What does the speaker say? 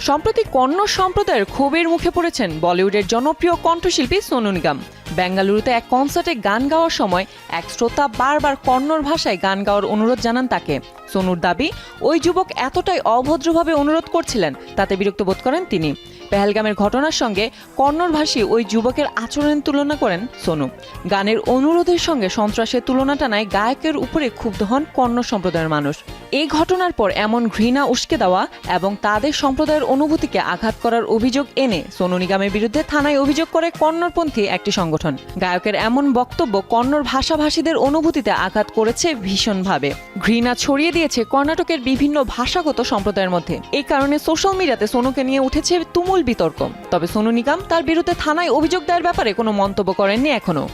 সম্প্রতি কন্নড় সম্প্রদায়ের ক্ষোভের মুখে পড়েছেন বলিউডের জনপ্রিয় কণ্ঠশিল্পী সোনু নিগম। বেঙ্গালুরুতে এক কনসার্টে গান গাওয়ার সময় এক শ্রোতা বারবার কন্নড় ভাষায় গান গাওয়ার অনুরোধ জানান তাকে। সোনুর দাবি, ওই যুবক এতটাই অভদ্রভাবে অনুরোধ করছিলেন তাতে বিরক্ত বোধ করেন তিনি। পেহেলগামের ঘটনার সঙ্গে কন্নড়ভাষী ওই যুবকের আচরণের তুলনা করেন সোনু। গানের অনুরোধের সঙ্গে সন্ত্রাসের তুলনা টানায় গায়কের উপরে ক্ষুব্ধ হন কন্নড় সম্প্রদায়ের মানুষ। এই ঘটনার পর এমন ঘৃণা উস্কে দেওয়া এবং তাদের সম্প্রদায়ের অনুভূতিকে আঘাত করার অভিযোগ এনে সোনু নিগমের বিরুদ্ধে থানায় অভিযোগ করে কন্নড়পন্থী একটি সংগঠন। গায়কের এমন বক্তব্য কন্নড় ভাষাভাষীদের অনুভূতিতে আঘাত করেছে ভীষণভাবে। ঘৃণা ছড়িয়ে দিয়েছে কর্ণাটকের বিভিন্ন ভাষাগত সম্প্রদায়ের মধ্যে। এই কারণে সোশ্যাল মিডিয়াতে সোনুকে নিয়ে উঠেছে তুমুল বিতর্ক। তবে সোনু নিগম তার বিরুদ্ধে থানায় অভিযোগ দেওয়ার ব্যাপারে কোনো মন্তব্য করেননি এখনো।